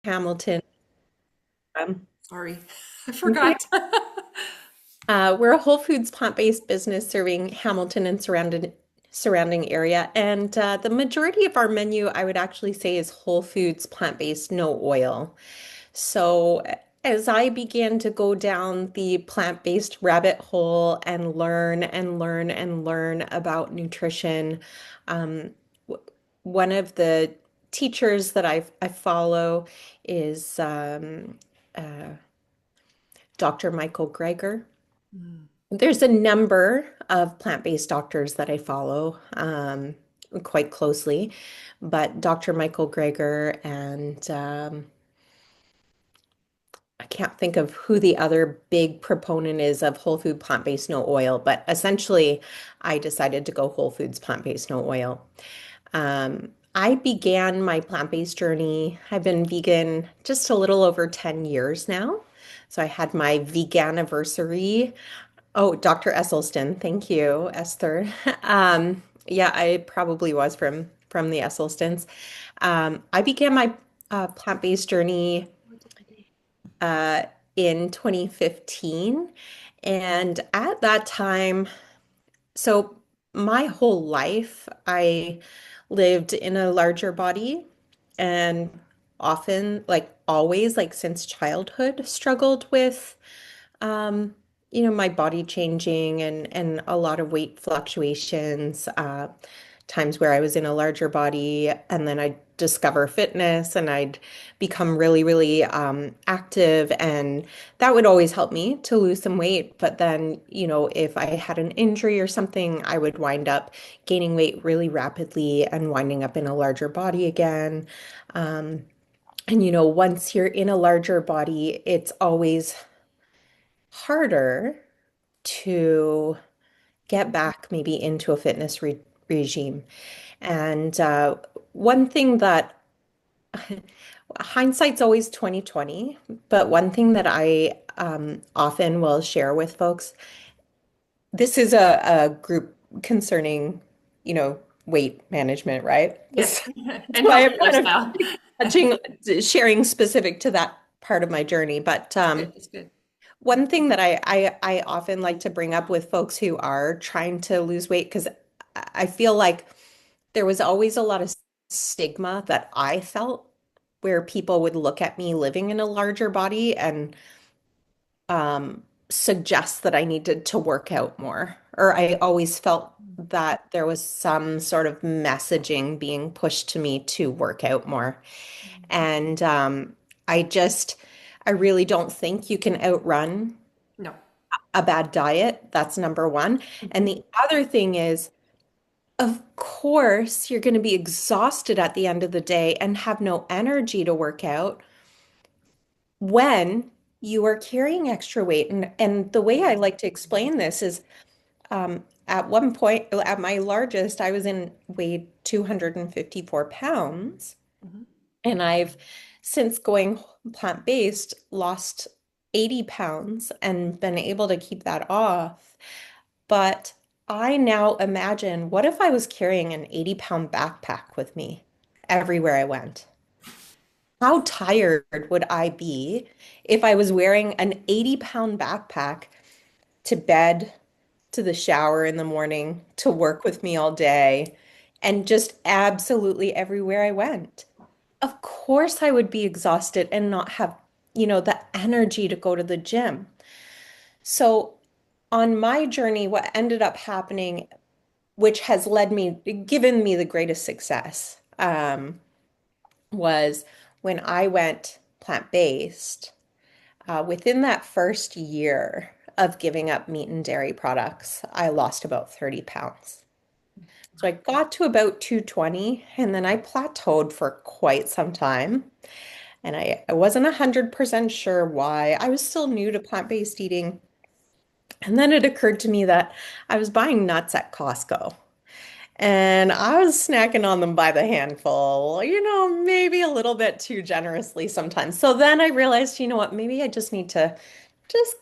Hamilton. Um, Sorry, I forgot. we're a Whole Foods plant-based business serving Hamilton and surrounding area, and the majority of our menu, I would actually say, is Whole Foods plant-based, no oil. So as I began to go down the plant-based rabbit hole and learn and learn and learn about nutrition, um, one of the teachers that I follow is Dr. Michael Greger. Mm. There's a number of plant-based doctors that I follow quite closely, but Dr. Michael Greger and I can't think of who the other big proponent is of whole food plant-based no oil, but essentially I decided to go whole foods plant-based no oil. I began my plant-based journey. I've been vegan just a little over 10 years now. So I had my veganiversary. Oh, Dr. Esselstyn, thank you, Esther. Yeah, I probably was from the Esselstyns. I began my plant-based journey uh, in 2015, and at that time, so my whole life, I lived in a larger body, and often, like always, like since childhood, struggled with um, my body changing and a lot of weight fluctuations, times where I was in a larger body and then I'd discover fitness and I'd become really, really active and that would always help me to lose some weight. But then, if I had an injury or something, I would wind up gaining weight really rapidly and winding up in a larger body again. Um, and once you're in a larger body, it's always harder to get back maybe into a fitness regime. And one thing that hindsight's always 2020, but one thing that I often will share with folks, this is a group concerning, weight management, right? Yes, So and why I'm healthy kind of lifestyle. touching, sharing specific to that part of my journey. But It's good. It's good. one thing that I often like to bring up with folks who are trying to lose weight, because I feel like there was always a lot of stigma that I felt where people would look at me living in a larger body and suggest that I needed to work out more. Or I always felt that there was some sort of messaging being pushed to me to work out more. And I just, I really don't think you can outrun No. a bad diet. That's number one. And Mhm. the other thing is, of course, you're going to be exhausted at the end of the day and have no energy to work out when you are carrying extra weight. And the way I like to explain this is at one point, at my largest, I was in weighed 254 pounds. Mhm. And I've since going plant-based lost 80 pounds and been able to keep that off. But I now imagine, what if I was carrying an 80-pound backpack with me everywhere I went? How tired would I be if I was wearing an 80-pound backpack to bed, to the shower in the morning, to work with me all day, and just absolutely everywhere I went? Of course, I would be exhausted and not have, the energy to go to the gym. So, on my journey, what ended up happening, which has given me the greatest success, was when I went plant-based. Within that first year of giving up meat and dairy products, I lost about 30 pounds. So I got to about 220 and then I plateaued for quite some time. And I wasn't 100% sure why. I was still new to plant-based eating. And then it occurred to me that I was buying nuts at Costco. And I was snacking on them by the handful, maybe a little bit too generously sometimes. So then I realized, you know what, maybe I just need to just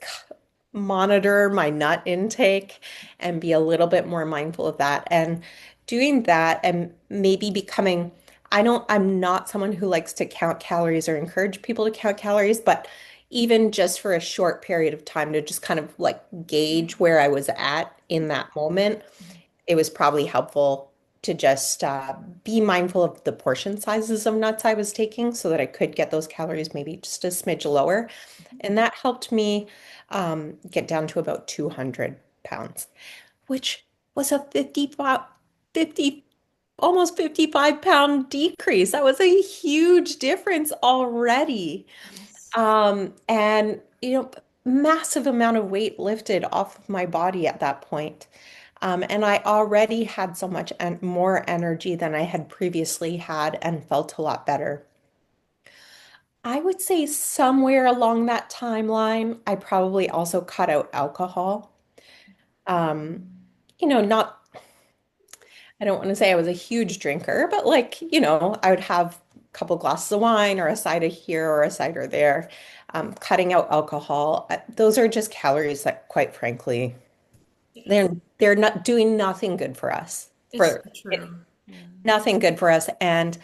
monitor my nut intake and be a little bit more mindful of that. And doing that and maybe becoming, I'm not someone who likes to count calories or encourage people to count calories, but even just for a short period of time to just kind of like gauge where I was at in that moment, it was probably helpful to just be mindful of the portion sizes of nuts I was taking so that I could get those calories maybe just a smidge lower. And that helped me get down to about 200 pounds, which was a 50, almost 55-pound decrease. That was a huge difference already. Yes. And, massive amount of weight lifted off of my body at that point. And I already had so much and more energy than I had previously had and felt a lot better. I would say somewhere along that timeline, I probably also cut out alcohol. Um, not I don't want to say I was a huge drinker, but like, I would have a couple glasses of wine or a cider here or a cider there. Cutting out alcohol, those are just calories that, quite frankly, they're Yes. they're not doing nothing good for us. It's For so true. Yeah. nothing good for us. And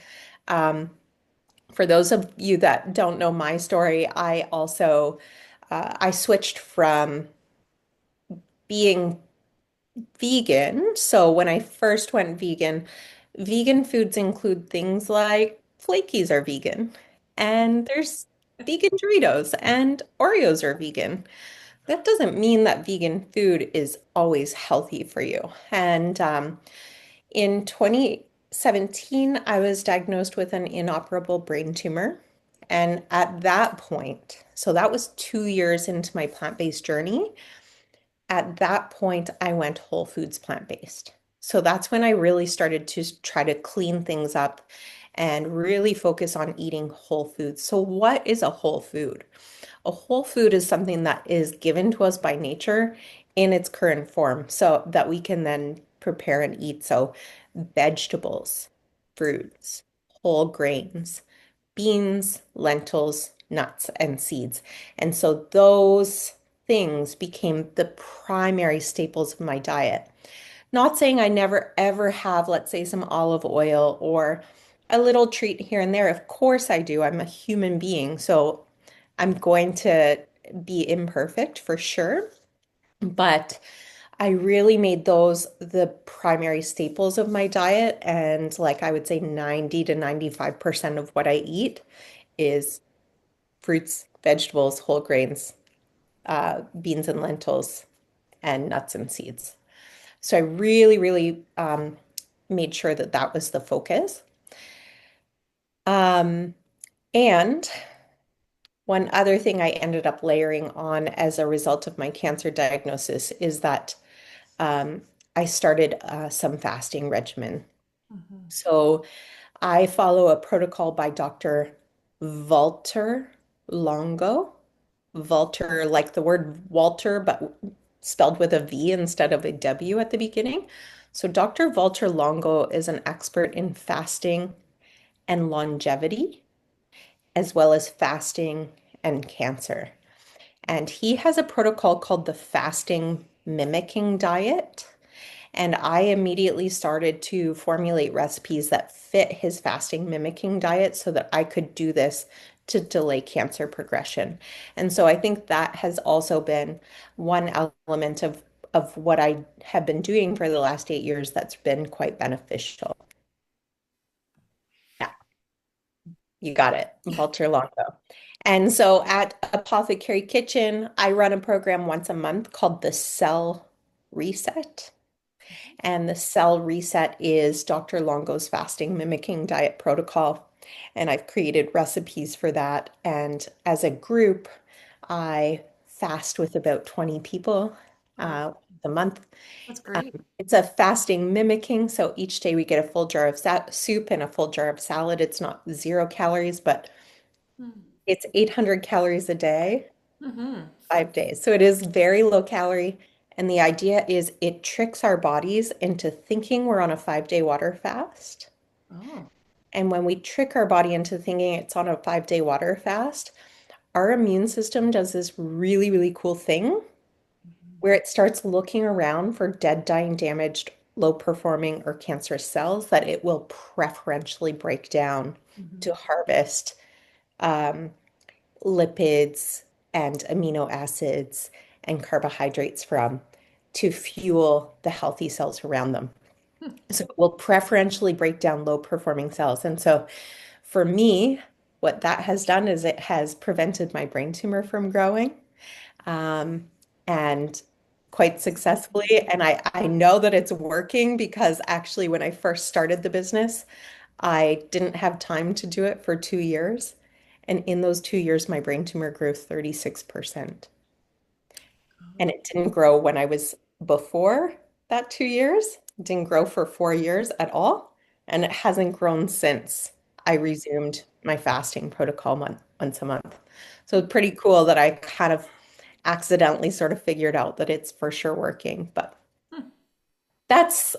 um, for those of you that don't know my story, I switched from being vegan. So when I first went vegan, vegan foods include things like Flakies are vegan, and there's vegan Doritos, and Oreos are vegan. That doesn't mean that vegan food is always healthy for you. And in 2017, I was diagnosed with an inoperable brain tumor. And at that point, so that was 2 years into my plant-based journey. At that point, I went whole foods plant-based. So that's when I really started to try to clean things up and really focus on eating whole foods. So, what is a whole food? A whole food is something that is given to us by nature in its current form so that we can then prepare and eat. So, vegetables, fruits, whole grains, beans, lentils, nuts, and seeds. And so those things became the primary staples of my diet. Not saying I never ever have, let's say, some olive oil or a little treat here and there. Of course I do. I'm a human being, so I'm going to be imperfect for sure. But I really made those the primary staples of my diet. And like I would say 90 to 95% of what I eat is fruits, vegetables, whole grains, beans and lentils, and nuts and seeds. So I really, really made sure that that was the focus. Um, and one other thing I ended up layering on as a result of my cancer diagnosis is that um, I started some fasting regimen. Mhm. So I follow a protocol by Dr. Walter Longo. Walter, like the word Walter, but spelled with a V instead of a W at the beginning. So Dr. Walter Longo is an expert in fasting and longevity, as well as fasting and cancer. And he has a protocol called the fasting mimicking diet. And I immediately started to formulate recipes that fit his fasting mimicking diet so that I could do this to delay cancer progression. And so I think that has also been one element of what I have been doing for the last 8 years that's been quite beneficial. Yeah, you got it, Walter Longo. And so at Apothecary Kitchen, I run a program once a month called the Cell Reset. And the cell reset is Dr. Longo's fasting mimicking diet protocol. And I've created recipes for that. And as a group, I fast with about 20 people Oh, a month. that's great. It's a fasting mimicking. So each day we get a full jar of soup and a full jar of salad. It's not 0 calories, but it's 800 calories a day, Mm-hmm. 5 days. So it is very low calorie. And the idea is it tricks our bodies into thinking we're on a 5 day water fast. Oh. And when we trick our body into thinking it's on a 5 day water fast, our immune system does this really, really cool thing Mhm. where it starts looking around for dead, dying, damaged low performing or cancerous cells that it will preferentially break down Hmm. to harvest um, lipids and amino acids and carbohydrates from to fuel the healthy cells around them. So it will preferentially break down low performing cells. And so for me, what that has done is it has prevented my brain tumor from growing, um, and quite successfully. And I know that it's working because actually, when I first started the business, I didn't have time to do it for 2 years. And in those 2 years, my brain tumor grew 36%. And it didn't grow when I was before that 2 years. It didn't grow for 4 years at all. And it hasn't grown since I resumed my fasting protocol once a month. So it's pretty cool that I kind of accidentally sort of figured out that it's for sure working. But that's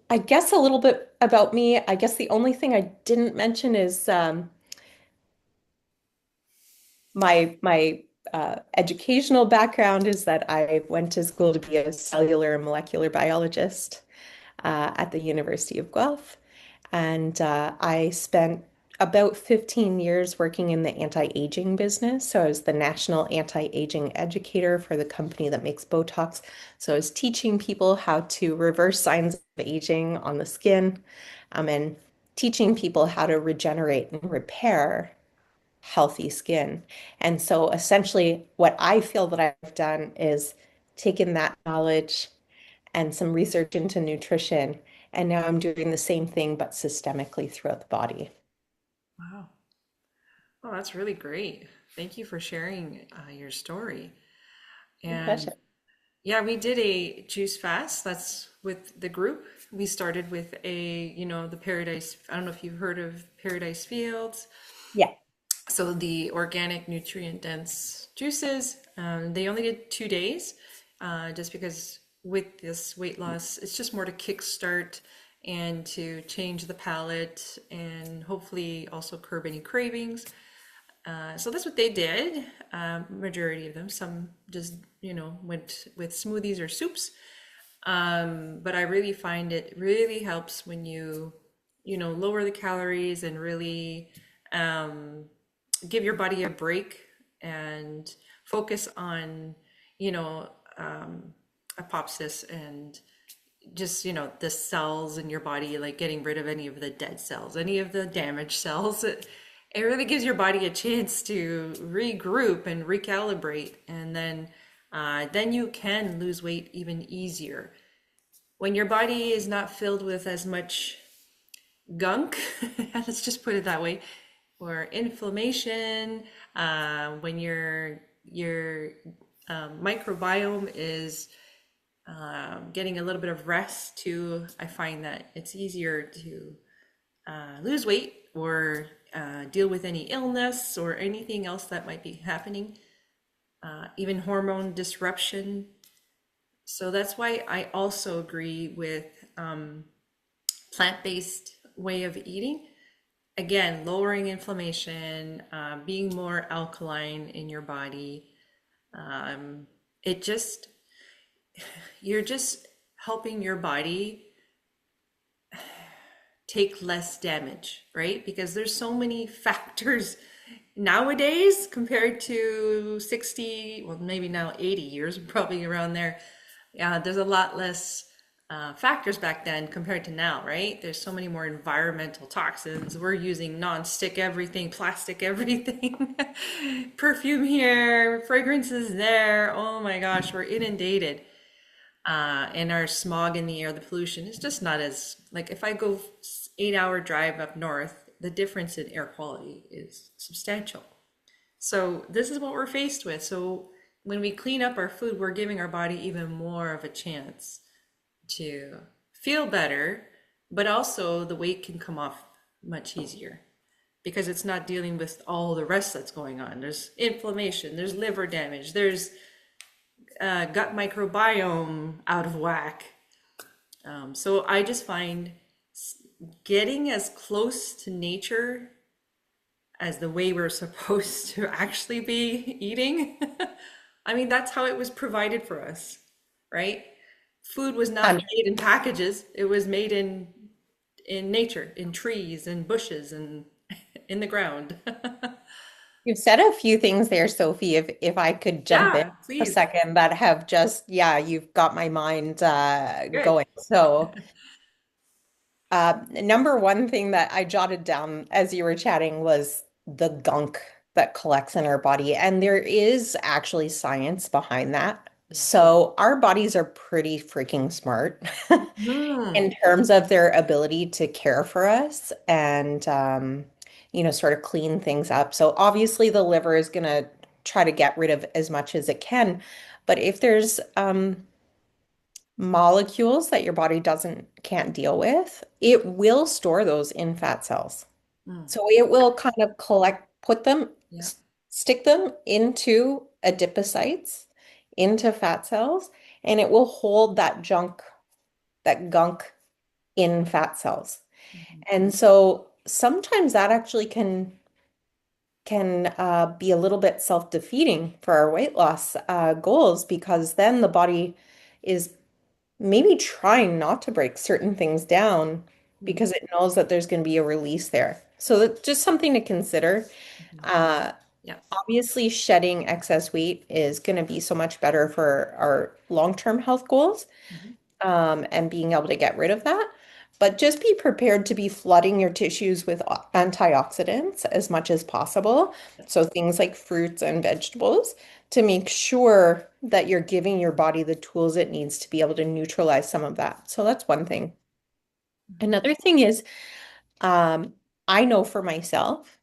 I guess a little bit about me. I guess the only thing I didn't mention is my educational background is that I went to school to be a cellular and molecular biologist at the University of Guelph. And I spent about 15 years working in the anti-aging business. So I was the national anti-aging educator for the company that makes Botox. So I was teaching people how to reverse signs of aging on the skin, and teaching people how to regenerate and repair healthy skin. And so essentially, what I feel that I've done is taken that knowledge and some research into nutrition, and now I'm doing the same thing, but systemically throughout the body. Wow. Oh, that's really great. Thank you for sharing your story. My And pleasure. yeah, we did a juice fast. That's with the group. We started with the Paradise. I don't know if you've heard of Paradise Fields. Yeah. So the organic, nutrient-dense juices. They only did 2 days, just because with this weight loss, it's just more to kickstart and to change the palate and hopefully also curb any cravings. So that's what they did. Majority of them. Some just went with smoothies or soups. But I really find it really helps when you lower the calories and really um, give your body a break and focus on you know apopsis and just the cells in your body, like getting rid of any of the dead cells, any of the damaged cells. It really gives your body a chance to regroup and recalibrate, and then you can lose weight even easier when your body is not filled with as much gunk. Let's just put it that way, or inflammation. When your microbiome is getting a little bit of rest too, I find that it's easier to lose weight or deal with any illness or anything else that might be happening, even hormone disruption. So that's why I also agree with plant-based way of eating. Again, lowering inflammation, being more alkaline in your body. It just, you're just helping your body take less damage, right? Because there's so many factors nowadays compared to 60, well, maybe now 80 years, probably around there. There's a lot less factors back then compared to now, right? There's so many more environmental toxins. We're using non-stick everything, plastic everything, perfume here, fragrances there. Oh my gosh, we're inundated. And our smog in the air, the pollution is just not as, like, if I go 8-hour drive up north, the difference in air quality is substantial. So this is what we're faced with. So when we clean up our food, we're giving our body even more of a chance to feel better, but also the weight can come off much easier because it's not dealing with all the rest that's going on. There's inflammation, there's liver damage, there's gut microbiome out of whack. So I just find getting as close to nature as the way we're supposed to actually be eating. I mean, that's how it was provided for us, right? Food was not And made in packages. It was made in nature, in trees and bushes and in the ground. you've said a few things there, Sophie, if I could jump in Yeah, a please. second, that have just, yeah, you've got my mind Good. going. So, number one thing that I jotted down as you were chatting was the gunk that collects in our body. And there is actually science behind that. Yeah. So our bodies are pretty freaking smart Hmm. in terms of their ability to care for us and, sort of clean things up. So obviously the liver is going to try to get rid of as much as it can. But if there's molecules that your body doesn't can't deal with, it will store those in fat cells. Hmm. So it will kind of collect, put them, Yeah. stick them into adipocytes, into fat cells, and it will hold that gunk in fat cells. Mhm. And so sometimes that actually can be a little bit self-defeating for our weight loss goals because then the body is maybe trying not to break certain things down Mhm. because it knows that there's going to be a release there. So that's just something to consider. Mhm. Uh, Yeah. Obviously, shedding excess weight is going to be so much better for our long-term health goals, Mhm. and being able to get rid of that. But just be prepared to be flooding your tissues with antioxidants as much as possible. Yeah. So things like fruits and vegetables to make sure that you're giving your body the tools it needs to be able to neutralize some of that. So that's one thing. Mhm. Another thing is, um, I know for myself,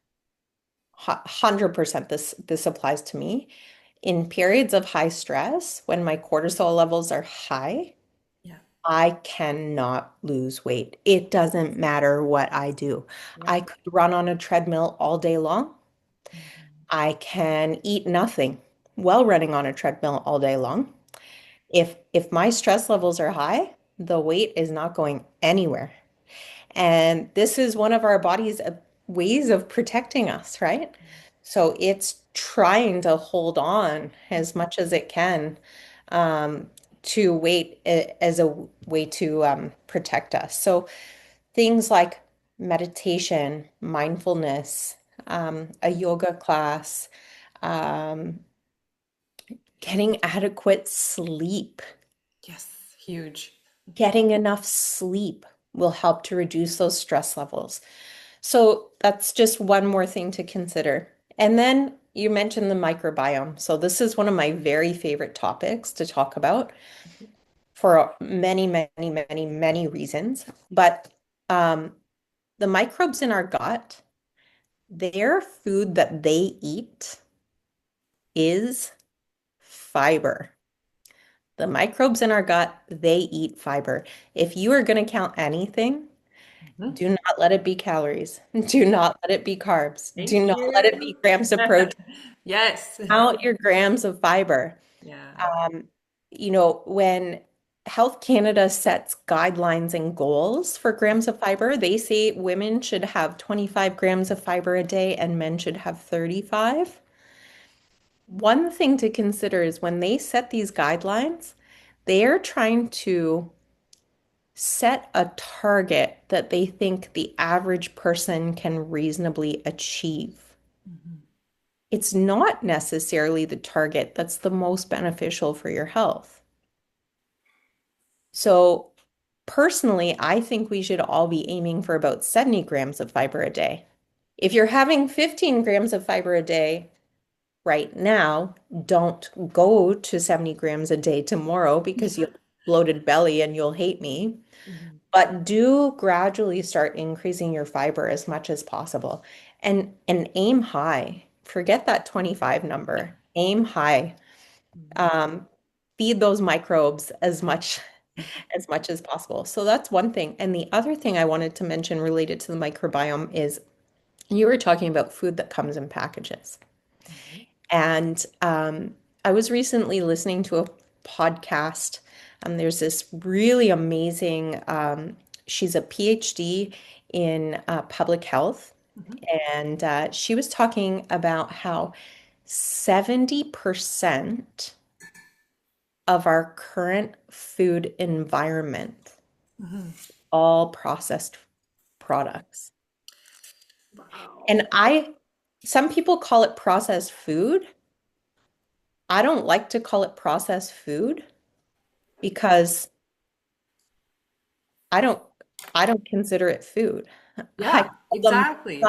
100% this applies to me. In periods of high stress, when my cortisol levels are high, Yeah. I cannot lose weight. It doesn't matter what I do. Yeah. I could run on a treadmill all day long. Mhm. I can eat nothing while running on a treadmill all day long. If my stress levels are high, the weight is not going anywhere. And this is one of our body's ways of protecting us, right? So it's trying to hold on as much as it can, um, to weight as a way to protect us. So things like meditation, mindfulness, a yoga class, um, getting adequate sleep. Yes. Huge. Getting enough sleep will help to reduce those stress levels. So that's just one more thing to consider. And then you mentioned the microbiome. So this is one of my very favorite topics to talk about for many, many, many, many reasons. But um, the microbes in our gut, their food that they eat is fiber. The microbes in our gut, they eat fiber. If you are going to count anything, Mhm. do not let it be calories. Do not let it be carbs. Do Thank not let it you. be grams of protein. Yes. Count your grams of fiber. Yeah. Um, when Health Canada sets guidelines and goals for grams of fiber, they say women should have 25 grams of fiber a day and men should have 35. One thing to consider is when they set these guidelines, they're trying to set a target that they think the average person can reasonably achieve. Mhm. It's not necessarily the target that's the most beneficial for your health. So, personally, I think we should all be aiming for about 70 grams of fiber a day. If you're having 15 grams of fiber a day right now, don't go to 70 grams a day tomorrow because you'll have bloated belly and you'll hate me. Mhm. But do gradually start increasing your fiber as much as possible and aim high. Forget that 25 number. Aim high. Mhm. Um, Feed those microbes as much as possible. So that's one thing. And the other thing I wanted to mention related to the microbiome is you were talking about food that comes in packages. Mhm. And I was recently listening to a podcast. There's this really amazing, she's a PhD in public health. Mhm. And she was talking about how 70% of our current food environment, Mhm. all processed products. Wow. And some people call it processed food. I don't like to call it processed food because I don't I don't consider it food. I Yeah, call them exactly.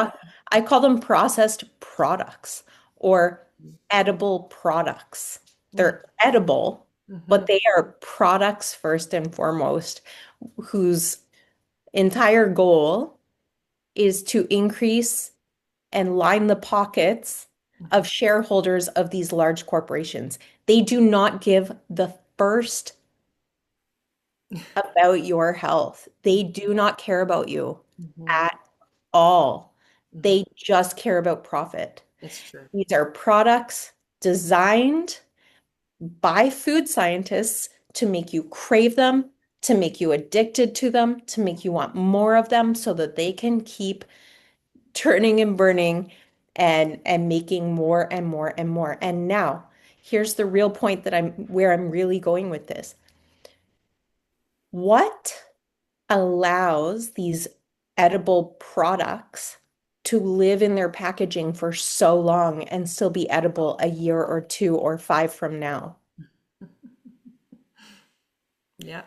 I call them processed products or edible products. They're edible, Mm-hmm. but they are products first and foremost, whose entire goal is to increase and line the pockets of shareholders of these large corporations. They do not give the first about your health. They do not care about you Mm-hmm. at all. Mm-hmm. They just care about profit. It's true. These are products designed by food scientists to make you crave them, to make you addicted to them, to make you want more of them so that they can keep turning and burning and making more and more and more. And now, here's the real point that I'm really going with this. What allows these edible products to live in their packaging for so long and still be edible a year or two or five from now? Yeah.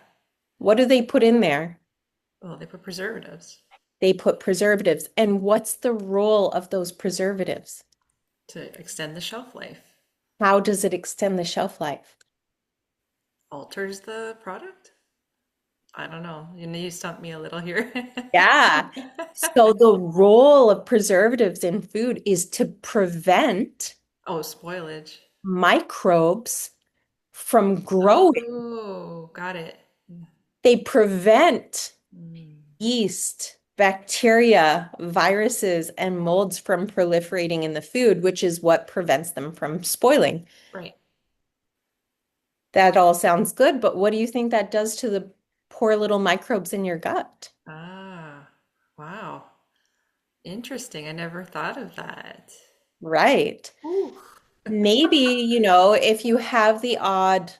What do they put in there? Well, they put preservatives They put preservatives. And what's the role of those preservatives? to extend the shelf life. How does it extend the shelf life? Alters the product? I don't know. You stumped me a little here. Yeah. So the role of preservatives in food is to prevent Oh, spoilage. microbes from growing. Oh, got it. They prevent Mm, yeast, bacteria, viruses, and molds from proliferating in the food, which is what prevents them from spoiling. right. That all sounds good, but what do you think that does to the poor little microbes in your gut? Ah, wow. Interesting. I never thought of that. Right. Ooh. Maybe, if you have the odd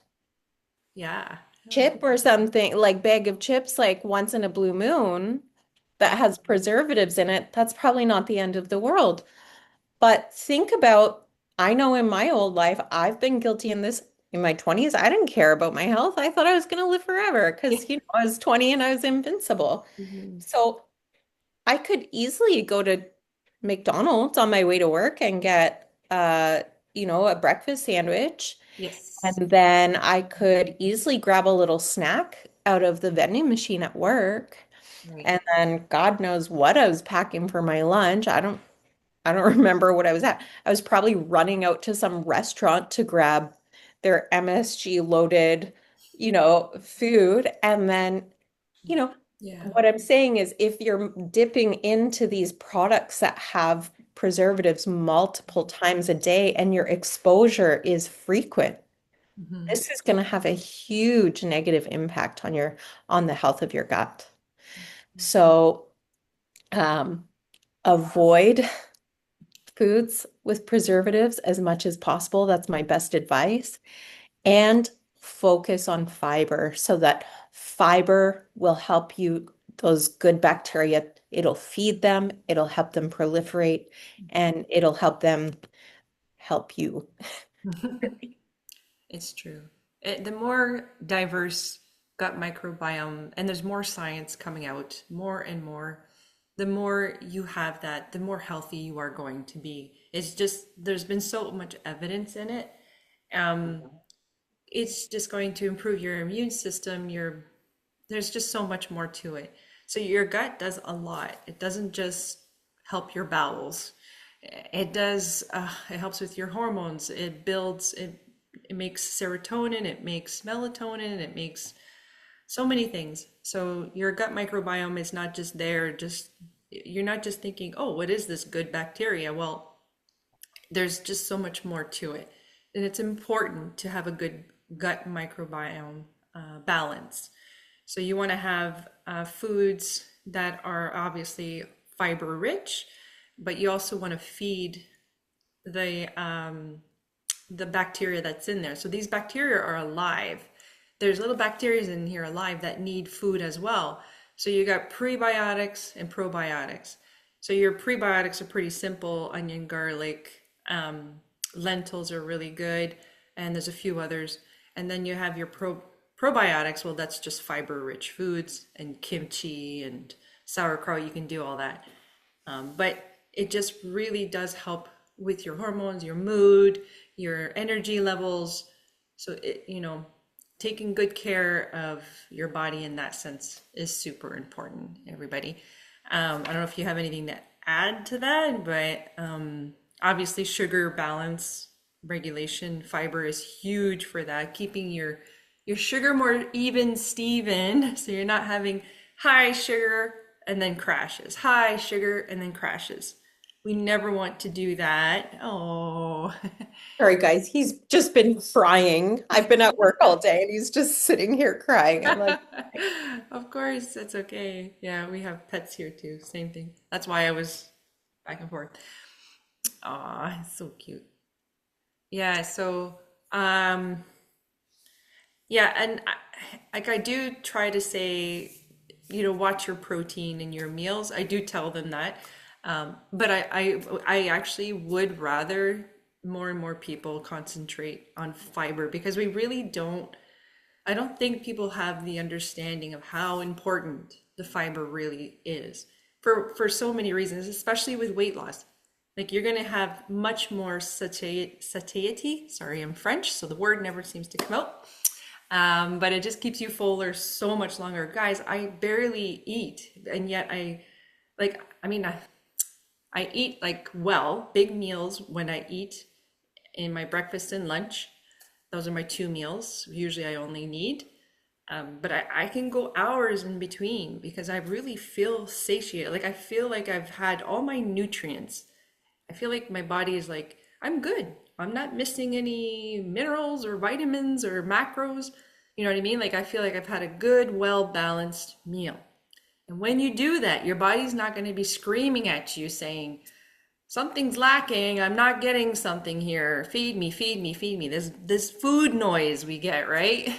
Yeah. chip or something, like bag of chips, like once in a blue moon that has preservatives in it, that's probably not the end of the world. But think about, I know in my old life, I've been guilty in my 20s. I didn't care about my health. I thought I was going to live forever Yeah. because, I was 20 and I was invincible. Mhm. So I could easily go to McDonald's on my way to work and get, a breakfast sandwich. Yes. And then I could easily grab a little snack out of the vending machine at work. Right. And then God knows what I was packing for my lunch. I don't remember what I was at. I was probably running out to some restaurant to grab their MSG loaded, food. And then, you know, Yeah. what I'm saying is if you're dipping into these products that have preservatives multiple times a day and your exposure is frequent, Hmm. this is going to have a huge negative impact on the health of your gut. So, um, avoid foods with preservatives as much as possible. That's my best advice. And focus on fiber so that fiber will help you, those good bacteria, it'll feed them, it'll help them proliferate, and it'll help you. It's true. The more diverse gut microbiome, and there's more science coming out, more and more, the more you have that, the more healthy you are going to be. It's just, there's been so much evidence in it. Um, it's just going to improve your immune system. There's just so much more to it. So your gut does a lot. It doesn't just help your bowels. It helps with your hormones. It makes serotonin, it makes melatonin, it makes so many things. So your gut microbiome is not just there, you're not just thinking, oh, what is this good bacteria? Well, there's just so much more to it. And it's important to have a good gut microbiome balance. So you want to have foods that are obviously fiber rich, but you also want to feed the the bacteria that's in there. So these bacteria are alive. There's little bacteria in here alive that need food as well. So you got prebiotics and probiotics. So your prebiotics are pretty simple: onion, garlic, lentils are really good, and there's a few others. And then you have your probiotics. Well, that's just fiber-rich foods and kimchi and sauerkraut. You can do all that, but it just really does help with your hormones, your mood, your energy levels. So taking good care of your body in that sense is super important, everybody. I don't know if you have anything to add to that, but obviously sugar balance regulation, fiber is huge for that, keeping your sugar more even, Steven, so you're not having high sugar and then crashes, high sugar and then crashes. We never want to do that. Oh. Sorry, guys, he's just been crying. I've been at work all day and he's just sitting here crying. I'm like, Of course, that's okay. Yeah, we have pets here too. Same thing. That's why I was back and forth. Aw, it's so cute. Yeah, so yeah, and like I do try to say, watch your protein in your meals. I do tell them that. But I actually would rather more and more people concentrate on fiber, because we really don't, I don't think people have the understanding of how important the fiber really is for so many reasons, especially with weight loss. Like you're going to have much more satiety. Sorry, I'm French, so the word never seems to come out. But it just keeps you fuller so much longer. Guys, I barely eat, and yet I eat like big meals when I eat in my breakfast and lunch. Those are my two meals. Usually I only need. But I can go hours in between because I really feel satiated. Like I feel like I've had all my nutrients. I feel like my body is like, I'm good. I'm not missing any minerals or vitamins or macros. You know what I mean? Like I feel like I've had a good, well-balanced meal. And when you do that, your body's not going to be screaming at you saying, something's lacking. I'm not getting something here. Feed me, feed me, feed me. This food noise we get, right?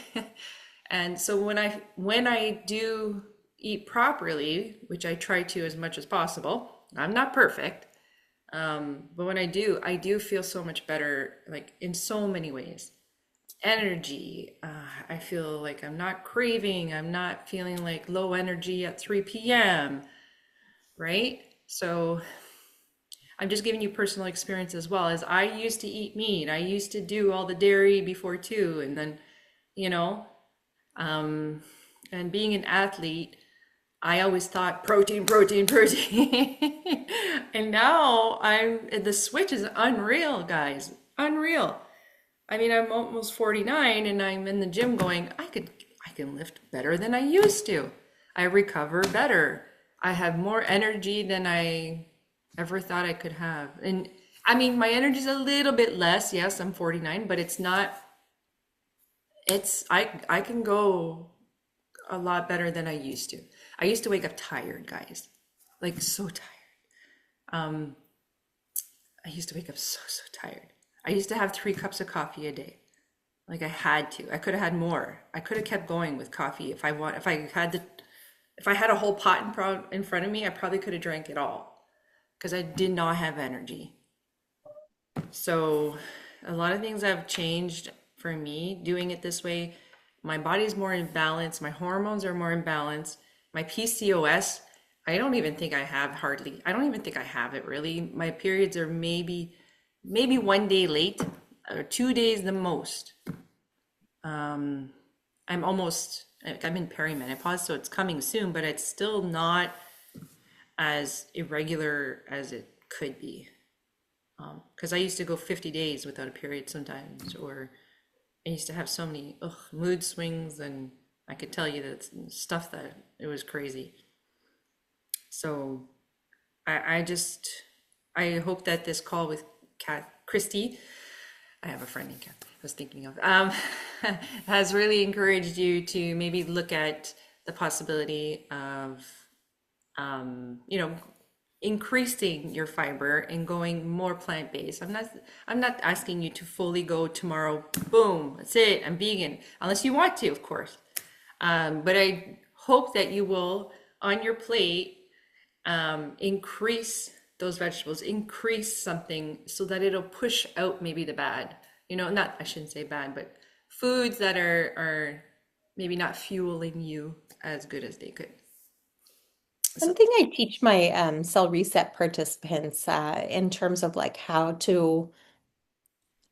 And so when I do eat properly, which I try to as much as possible, I'm not perfect. But when I do feel so much better, like in so many ways. Energy, I feel like I'm not craving, I'm not feeling like low energy at 3 p.m., right? So I'm just giving you personal experience as well. As I used to eat meat, I used to do all the dairy before too, and then, you know, um, and being an athlete, I always thought protein, protein, protein. And now the switch is unreal, guys. Unreal. I mean, I'm almost 49 and I'm in the gym going, I can lift better than I used to. I recover better. I have more energy than I ever thought I could have. And I mean, my energy is a little bit less. Yes, I'm 49, but it's not, I can go a lot better than I used to. I used to wake up tired, guys. Like so tired. Um, I used to wake up so tired. I used to have 3 cups of coffee a day. Like I had to. I could have had more. I could have kept going with coffee if I want. If I had a whole pot in front of me, I probably could have drank it all because I did not have energy. So a lot of things have changed for me doing it this way. My body's more in balance. My hormones are more in balance. My PCOS, I don't even think I have hardly. I don't even think I have it really. My periods are maybe one day late or 2 days the most. Um, I'm in perimenopause, so it's coming soon, but it's still not as irregular as it could be. Because I used to go 50 days without a period sometimes, or I used to have so many mood swings, and I could tell you that stuff that it was crazy. So I hope that this call with Kristy, I have a friend named Kat, I was thinking of, has really encouraged you to maybe look at the possibility of, you know, increasing your fiber and going more plant-based. I'm not asking you to fully go tomorrow, boom, that's it, I'm vegan, unless you want to, of course. But I hope that you will, on your plate, increase those vegetables, increase something so that it'll push out maybe the bad. Not, I shouldn't say bad, but foods that are maybe not fueling you as good as they could. So, Something I teach my cell reset participants in terms of like how to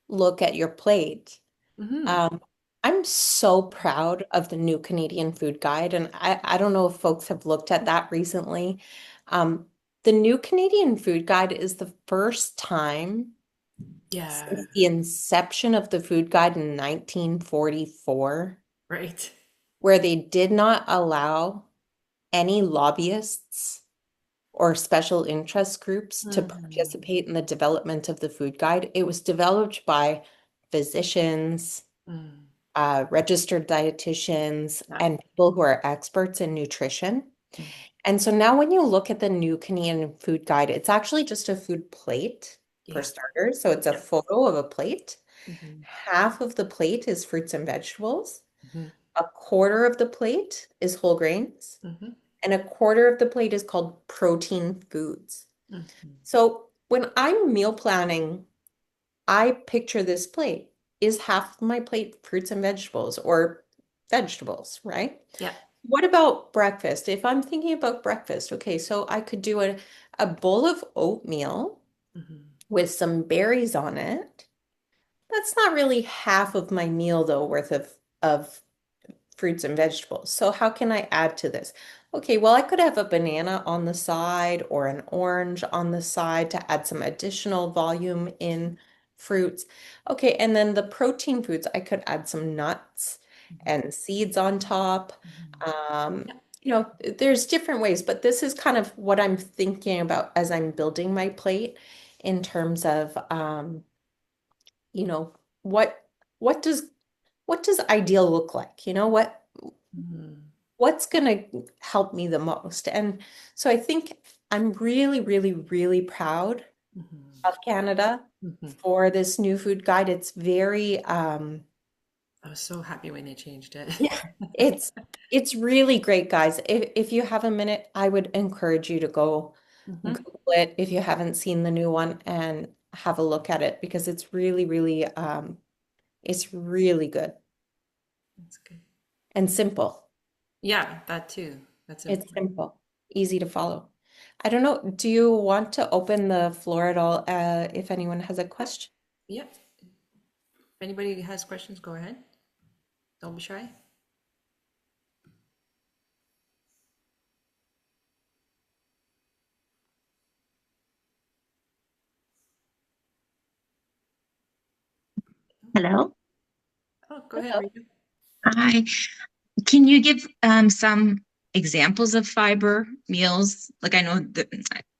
look at your plate. mhm. Um, I'm so proud of the new Canadian Food Guide, and I don't know if folks have looked at that recently. Um, the new Canadian Food Guide is the first time Yeah, since the inception of the food guide in 1944 right. where they did not allow any lobbyists or special interest groups to Mhm. participate in the development of the food guide. It was developed by physicians, Mm. registered dietitians, Not, and people who are experts in nutrition. mm. And so now when you look at the new Canadian food guide, it's actually just a food plate for Yeah. starters. So it's a Yep. photo of a plate. Mhm. Half of the plate is fruits and vegetables. Mhm. A quarter of the plate is whole grains. Mhm. And a quarter of the plate is called protein foods. Mhm. So when I'm meal planning, I picture this plate. Is half of my plate fruits and vegetables or vegetables, right? Yeah. What about breakfast? If I'm thinking about breakfast, okay, so I could do a bowl of oatmeal Mhm. with some berries on it. That's not really half of my meal though worth of fruits and vegetables. So how can I add to this? Okay, well, I could have a banana on the side or an orange on the side to add some additional volume in fruits. Okay, and then the protein foods, I could add some nuts Mhm. and seeds on top. Mhm. Um, Yeah. there's different ways, but this is kind of what I'm thinking about as I'm building my plate in terms of you know, what what does what does ideal look like? Mhm. What's going to help me the most? And so I think I'm really, really, really proud Mhm. of Canada Mhm. for this new food guide. It's very, I was so happy when they changed it. yeah, it's it's really great, guys. If you have a minute, I would encourage you to go Mhm. Google it if you haven't seen the new one and have a look at it because it's really, really, it's really good That's good. and simple. Yeah, that too. That's It's important. simple, easy to follow. I don't know, do you want to open the floor at all if anyone has a question? Yeah. If anybody has questions, go ahead. Don't be shy. Hello. Oh, go ahead, Hello. Rita. Hi. Can you give some examples of fiber meals? Like I know that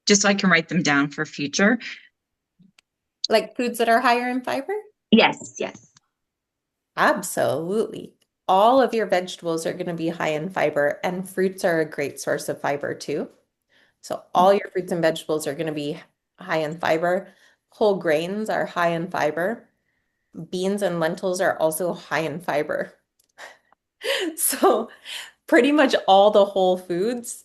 just so I can write them down for future. Like foods that are higher in fiber? Yes, yes. Absolutely. All of your vegetables are going to be high in fiber, and fruits are a great source of fiber too. So all your fruits and vegetables are going to be high in fiber. Whole grains are high in fiber. Beans and lentils are also high in fiber. So pretty much all the whole foods,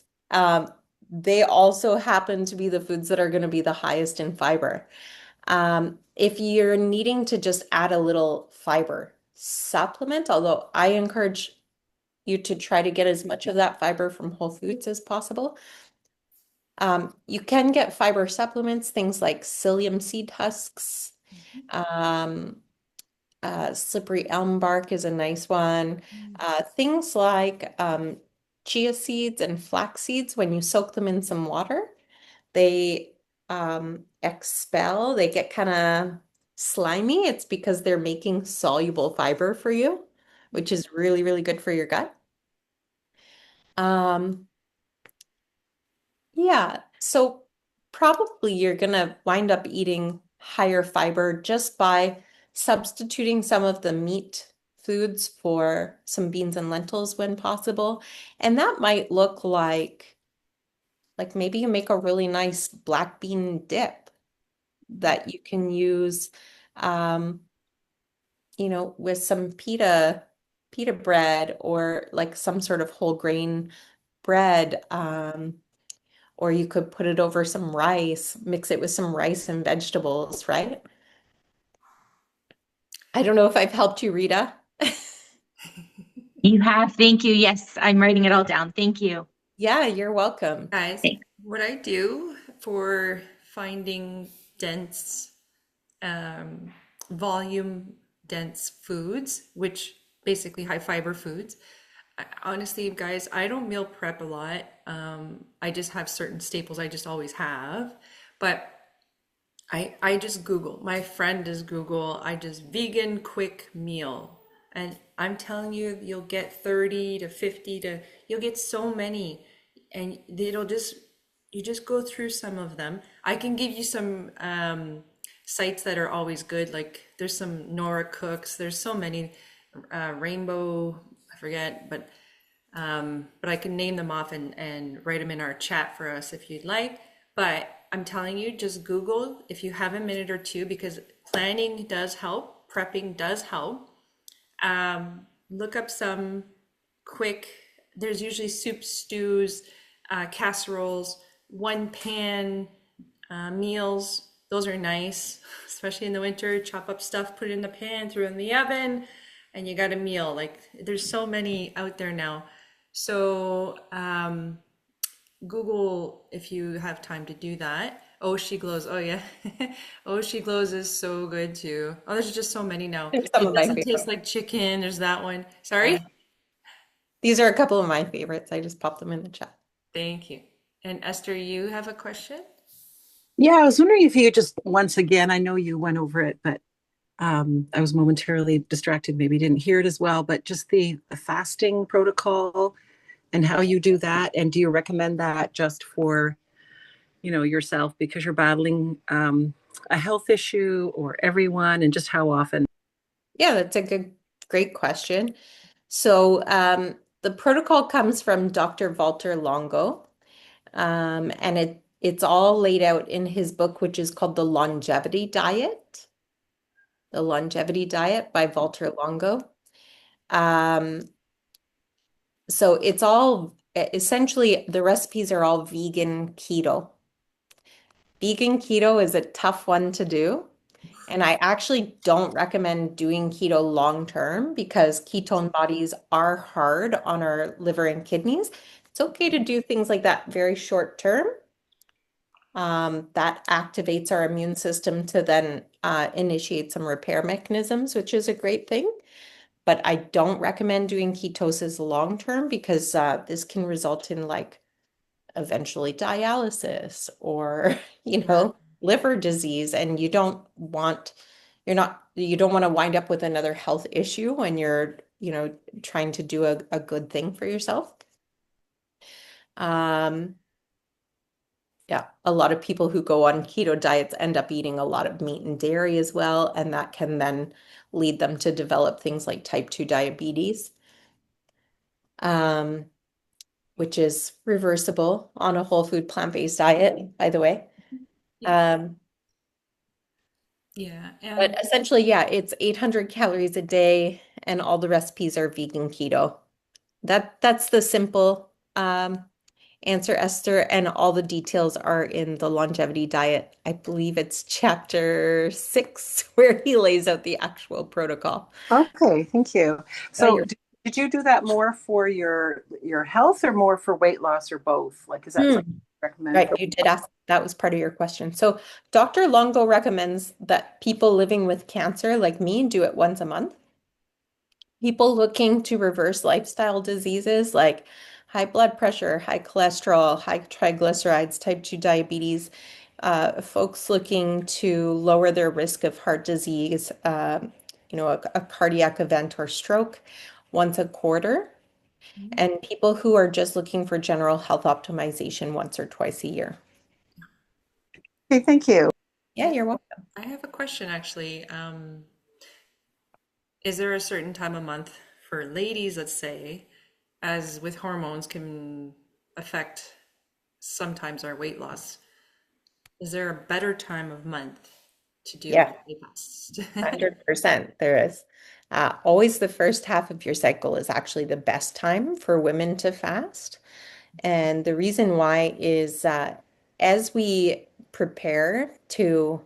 they also happen to be the foods that are going to be the highest in fiber. If you're needing to just add a little fiber supplement, although I encourage you to try to get as much of that fiber from whole foods as possible, you can get fiber supplements, things like psyllium seed husks. Um, slippery elm bark is a nice one. Things like chia seeds and flax seeds, when you soak them in some water, they expel, they get kind of slimy. It's because they're making soluble fiber for you, which is really, really good for your gut. Um, yeah, so probably you're gonna wind up eating higher fiber just by substituting some of the meat foods for some beans and lentils when possible. And that might look like Like maybe you make a really nice black bean dip that you can use, um, with some pita bread or like some sort of whole grain bread. Or you could put it over some rice, mix it with some rice and vegetables, right? I don't know if I've helped you, Rita. You have, thank you. Yes, I'm writing it all down. Thank you. Yeah, you're welcome. Guys, Thanks. what I do for finding dense, um, volume dense foods, which basically high fiber foods. Honestly, guys, I don't meal prep a lot. I just have certain staples I just always have. But I just Google. My friend does Google. I just vegan quick meal. And I'm telling you, you'll get 30 to 50 to, you'll get so many. And it'll just, you just go through some of them. I can give you some sites that are always good. Like there's some Nora Cooks. There's so many, Rainbow, I forget, but I can name them off and write them in our chat for us if you'd like. But I'm telling you, just Google if you have a minute or two, because planning does help, prepping does help. Look up some quick, there's usually soup, stews, casseroles, one pan meals. Those are nice, especially in the winter. Chop up stuff, put it in the pan, throw it in the oven, and you got a meal. Like there's so many out there now. So Google if you have time to do that. Oh, She Glows. Oh yeah. Oh, She Glows is so good too. Oh, there's just so many now. They're some It of my doesn't taste favorites. like chicken. There's that one. Yeah. Sorry. These are a couple of my favorites. I just popped them in the chat. Thank you. And Esther, you have a question? Yeah, I was wondering if you could just once again, I know you went over it, but I was momentarily distracted, maybe didn't hear it as well, but just the fasting protocol and how you do that. And do you recommend that just for, yourself because you're battling a health issue or everyone and just how often? Yeah, that's a great question. So, the protocol comes from Dr. Walter Longo, and it's all laid out in his book, which is called The Longevity Diet by Walter Longo. Um, so it's all essentially the recipes are all vegan keto. Vegan keto is a tough one to do. And I actually don't recommend doing keto long term because ketone bodies are hard on our liver and kidneys. It's okay to do things like that very short term. That activates our immune system to then initiate some repair mechanisms, which is a great thing. But I don't recommend doing ketosis long term because this can result in like eventually dialysis or, Yeah. liver disease. And you don't want to wind up with another health issue when you're, trying to do a good thing for yourself. Um, yeah, a lot of people who go on keto diets end up eating a lot of meat and dairy as well, and that can then lead them to develop things like type 2 diabetes, um, which is reversible on a whole food plant-based diet, by the way. Yeah. Um, Yeah. but And essentially, yeah, it's 800 calories a day, and all the recipes are vegan keto. That's the simple answer, Esther, and all the details are in the longevity diet. I believe it's chapter 6 where he lays out the actual protocol. Okay, thank you. Yeah, So you're did you do that more for your health or more for weight loss or both? Like, is that Hmm. something you recommend Right, for? you did ask. That was part of your question. So, Dr. Longo recommends that people living with cancer, like me, do it once a month. People looking to reverse lifestyle diseases like high blood pressure, high cholesterol, high triglycerides, type 2 diabetes, folks looking to lower their risk of heart disease, a cardiac event or stroke once a quarter, and people who are just looking for general health optimization once or twice a year. Okay, thank you. I Yeah, have, you're welcome. I have a question actually. Is there a certain time of month for ladies, let's say, as with hormones can affect sometimes our weight loss. Is there a better time of month to do Yeah, a fast? 100% there is. Always the first half of your cycle is actually the best time for women to fast. And the reason why is as we prepare to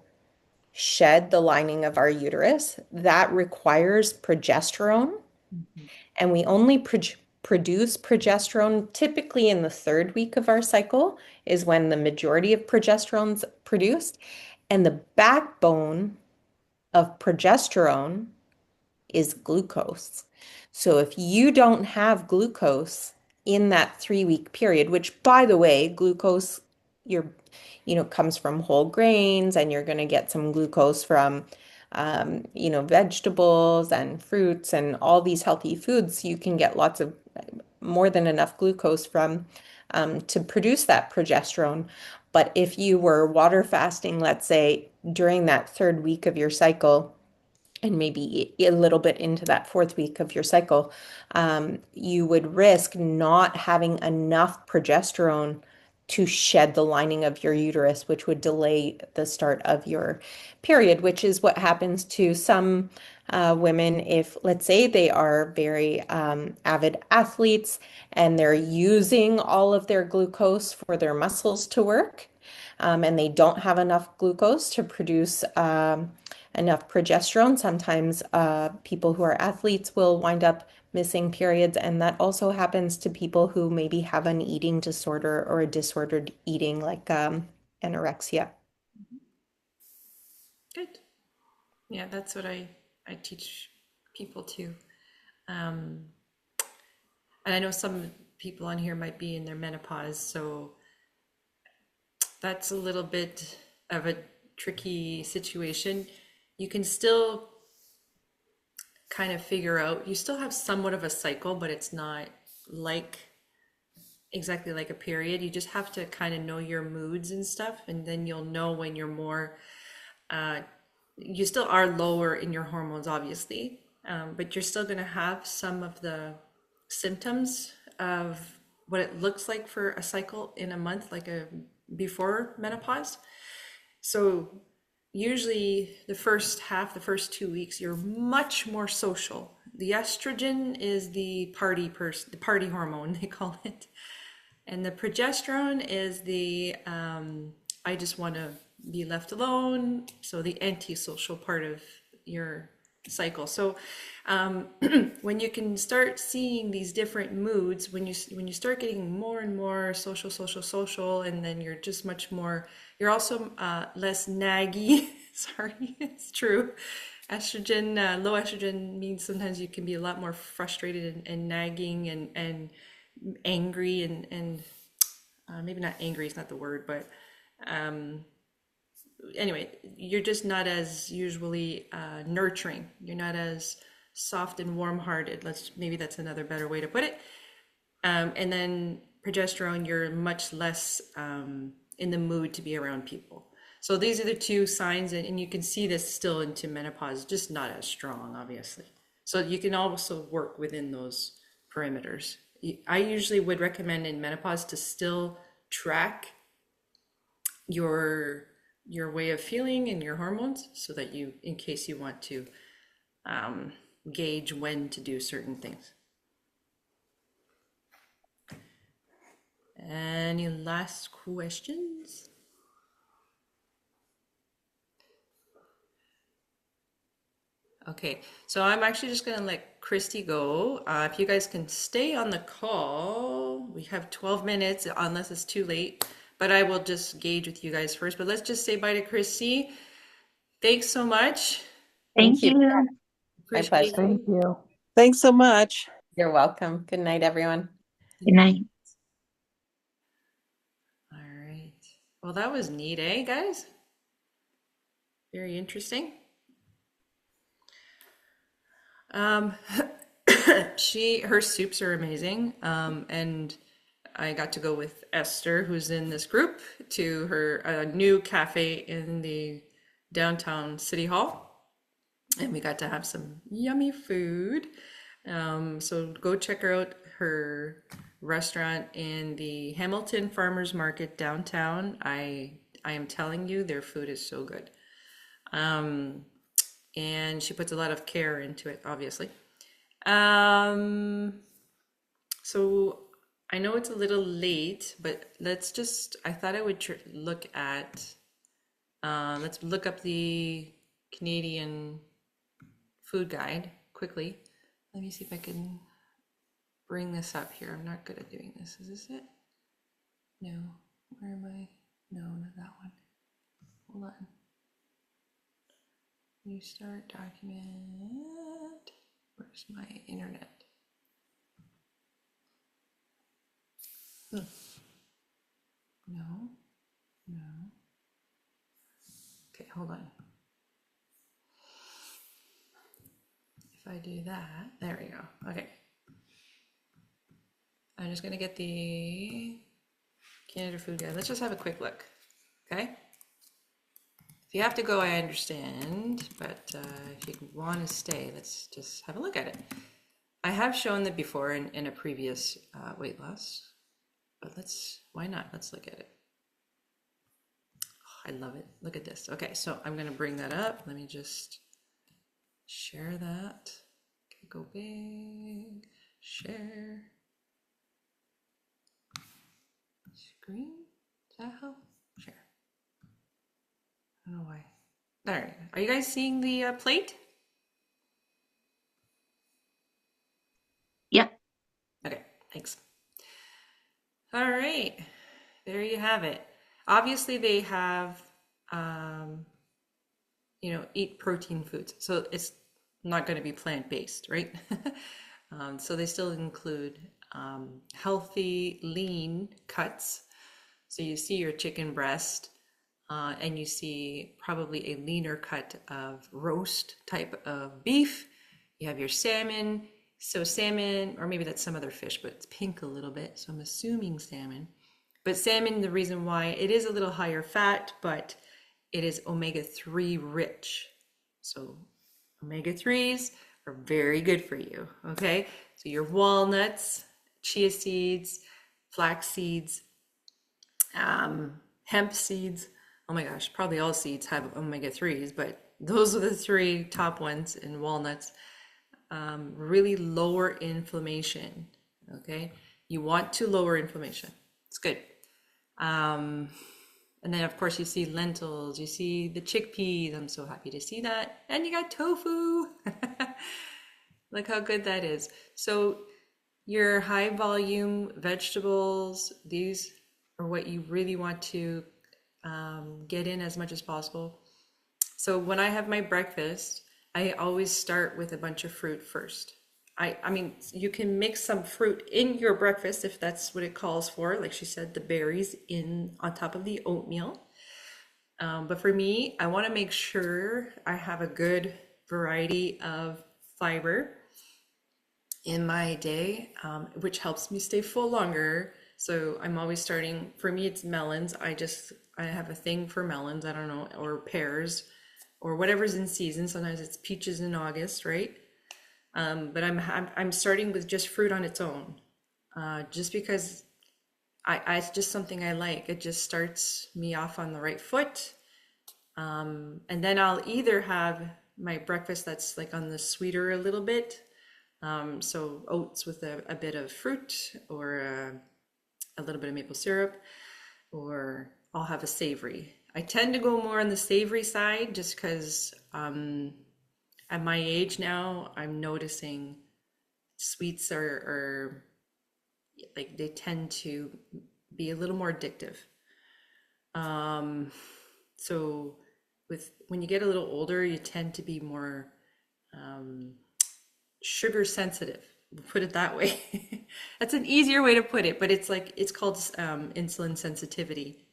shed the lining of our uterus, that requires progesterone. Mhm. And we only produce progesterone typically in the third week of our cycle, is when the majority of progesterone's produced. And the backbone of progesterone is glucose. So if you don't have glucose in that 3 week period, which by the way, glucose, you're, comes from whole grains, and you're going to get some glucose from, vegetables and fruits and all these healthy foods. You can get lots of more than enough glucose from to produce that progesterone. But if you were water fasting, let's say during that third week of your cycle, and maybe a little bit into that fourth week of your cycle, you would risk not having enough progesterone to shed the lining of your uterus, which would delay the start of your period, which is what happens to some women if, let's say, they are very avid athletes and they're using all of their glucose for their muscles to work, and they don't have enough glucose to produce enough progesterone. Sometimes people who are athletes will wind up missing periods, and that also happens to people who maybe have an eating disorder or a disordered eating, like anorexia. Good. Yeah, that's what I teach people too. Um, and I know some people on here might be in their menopause, so that's a little bit of a tricky situation. You can still kind of figure out, you still have somewhat of a cycle, but it's not like exactly like a period. You just have to kind of know your moods and stuff, and then you'll know when you're more, uh, you still are lower in your hormones, obviously, but you're still going to have some of the symptoms of what it looks like for a cycle in a month, like a before menopause. So usually the first half, the first 2 weeks, you're much more social. The estrogen is the party hormone, they call it. And the progesterone is the I just want to be left alone. So the antisocial part of your cycle. So when you can start seeing these different moods, when you start getting more and more social, and then you're just much more, you're also less naggy. Sorry, it's true. Estrogen, low estrogen means sometimes you can be a lot more frustrated and nagging and angry and maybe not angry is not the word, but um, anyway, you're just not as usually nurturing. You're not as soft and warm-hearted. Maybe that's another better way to put it. And then progesterone, you're much less in the mood to be around people. So these are the two signs, and you can see this still into menopause, just not as strong, obviously. So you can also work within those perimeters. I usually would recommend in menopause to still track your way of feeling and your hormones, so that you, in case you want to gauge when to do certain things. Any last questions? Okay, so I'm actually just gonna let Kristy go. If you guys can stay on the call, we have 12 minutes unless it's too late, but I will just gauge with you guys first. But let's just say bye to Kristy. Thanks so much. Thank Thank you. you. My Appreciate pleasure. Thank you. you. Thanks so much. You're welcome. Good night, everyone. Good night. All right. Well, that was neat, eh, guys? Very interesting. Um, her soups are amazing. And I got to go with Esther, who's in this group, to her new cafe in the downtown city hall, and we got to have some yummy food. So go check her out. her restaurant in the Hamilton Farmers Market downtown. I am telling you, their food is so good. Um, and she puts a lot of care into it, obviously. Um, so I know it's a little late, but I thought I would look at, let's look up the Canadian food guide quickly. Let me see if I can bring this up here. I'm not good at doing this. Is this it? No. Where am I? No, not that one. Hold on. New start document. Where's my internet? No, no. Okay, hold on. If I do that, there we go. Okay. I'm just gonna get the Canada Food Guide. Let's just have a quick look, okay? If you have to go, I understand, but if you want to stay, let's just have a look at it. I have shown that before in a previous weight loss, but why not? Let's look at it. Oh, I love it. Look at this. Okay, so I'm gonna bring that up. Let me just share that. Okay, go big, share. Screen? Does that help? Share. I don't know why. There you go. Are you guys seeing the plate? Yep. Okay, thanks. All right, there you have it. Obviously, they have, eat protein foods. So it's not going to be plant-based, right? So they still include healthy, lean cuts. So you see your chicken breast, and you see probably a leaner cut of roast type of beef. You have your salmon. So salmon, or maybe that's some other fish, but it's pink a little bit. So I'm assuming salmon. But salmon, the reason why it is a little higher fat, but it is omega-3 rich. So omega-3s are very good for you, okay? So your walnuts, chia seeds, flax seeds, hemp seeds. Oh my gosh, probably all seeds have omega-3s, but those are the three top ones in walnuts. Really lower inflammation, okay? You want to lower inflammation. It's good. And then of course you see lentils, you see the chickpeas. I'm so happy to see that. And you got tofu. Look how good that is. So your high volume vegetables, these are what you really want to get in as much as possible. So when I have my breakfast, I always start with a bunch of fruit first. I mean, you can mix some fruit in your breakfast if that's what it calls for. Like she said, the berries on top of the oatmeal. But for me, I want to make sure I have a good variety of fiber in my day, which helps me stay full longer. So I'm always starting, for me, it's melons. I have a thing for melons, I don't know, or pears, or whatever's in season. Sometimes it's peaches in August, right? But I'm starting with just fruit on its own, just because it's just something I like. It just starts me off on the right foot. And then I'll either have my breakfast that's like on the sweeter a little bit. So oats with a bit of fruit, or a little bit of maple syrup, or I'll have a savory. I tend to go more on the savory side just because at my age now, I'm noticing sweets are like they tend to be a little more addictive. So when you get a little older, you tend to be more sugar sensitive. Put it that way. That's an easier way to put it, but it's called insulin sensitivity.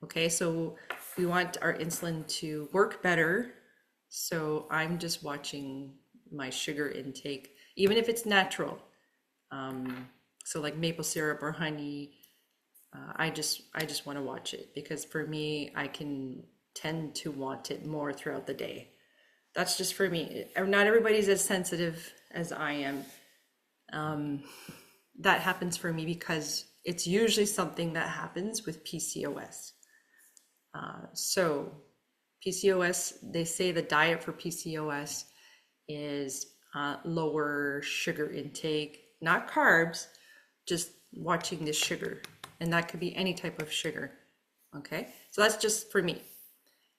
Okay, so we want our insulin to work better. So I'm just watching my sugar intake, even if it's natural. So like maple syrup or honey, I just want to watch it, because for me, I can tend to want it more throughout the day. That's just for me. Not everybody's as sensitive as I am. that happens for me because it's usually something that happens with PCOS. So PCOS, they say the diet for PCOS is lower sugar intake, not carbs, just watching the sugar. And that could be any type of sugar. Okay, so that's just for me.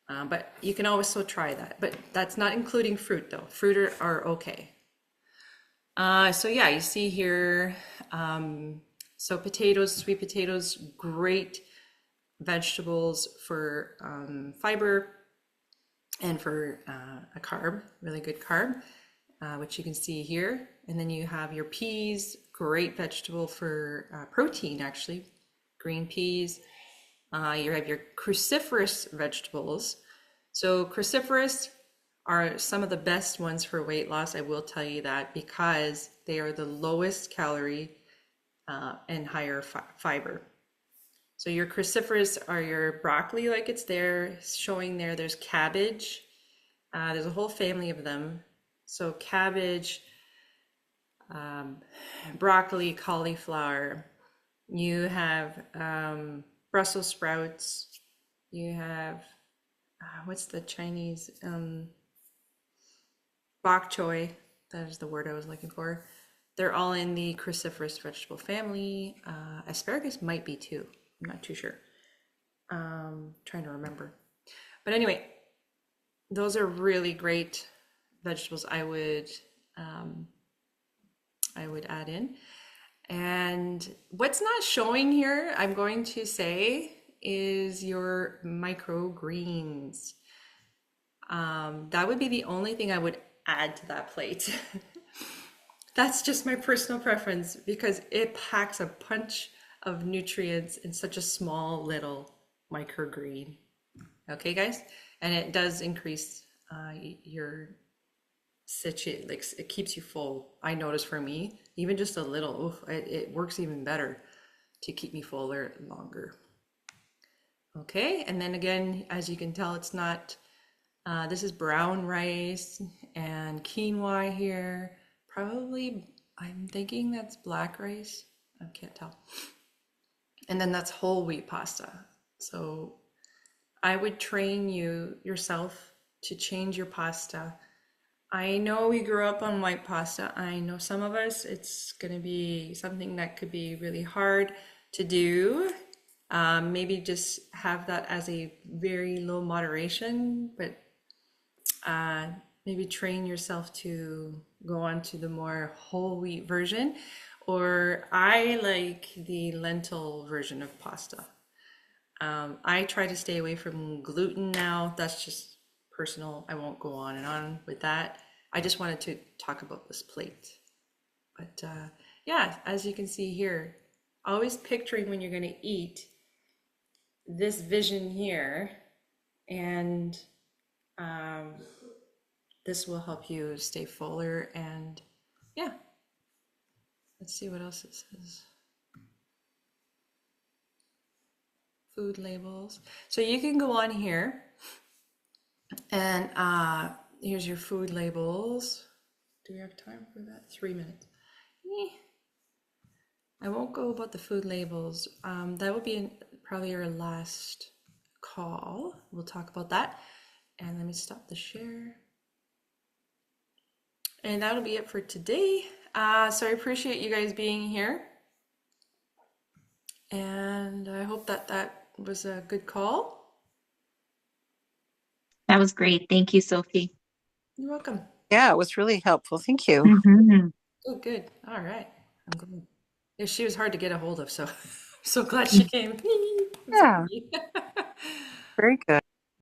But you can also try that. But that's not including fruit though. Fruit are okay. So yeah, you see here, so potatoes, sweet potatoes, great vegetables for fiber and for a carb, really good carb, which you can see here. And then you have your peas, great vegetable for protein, actually, green peas. You have your cruciferous vegetables. So cruciferous are some of the best ones for weight loss. I will tell you that because they are the lowest calorie and higher fiber. So your cruciferous are your broccoli, like it's there, showing there. There's cabbage. There's a whole family of them. So cabbage, broccoli, cauliflower. You have Brussels sprouts. You have, what's the Chinese? Bok choy. That is the word I was looking for. They're all in the cruciferous vegetable family. Asparagus might be too. I'm not too sure. Trying to remember. But anyway, those are really great vegetables I would add in. And what's not showing here, I'm going to say, is your microgreens. That would be the only thing I would add to that plate. That's just my personal preference because it packs a punch of nutrients in such a small little microgreen. Okay, guys? And it does increase your satiety, like it keeps you full. I notice for me, even just a little, it works even better to keep me fuller longer. Okay, and then again, as you can tell, it's not, this is brown rice and quinoa here. Probably, I'm thinking that's black rice. I can't tell. And then that's whole wheat pasta. So I would train yourself to change your pasta. I know we grew up on white pasta. I know some of us, it's going to be something that could be really hard to do. Maybe just have that as a very low moderation, but maybe train yourself to go on to the more whole wheat version. Or I like the lentil version of pasta. I try to stay away from gluten now. That's just personal. I won't go on and on with that. I just wanted to talk about this plate. But yeah, as you can see here, always picturing when you're going to eat this vision here, and this will help you stay fuller. And yeah, let's see what else it says. Food labels. So you can go on here and here's your food labels. Do we have time for that? 3 minutes. I won't go about the food labels. That will be probably our last call. We'll talk about that. And let me stop the share. And that'll be it for today. So I appreciate you guys being here. And I hope that was a good call. That was great. Thank you, Sophie. You're welcome. Yeah, it was really helpful. Thank you. Mhm. Oh, good. All right. I'm glad. Yeah, she was hard to get a hold of, so I'm so glad she came. Yeah. Very good.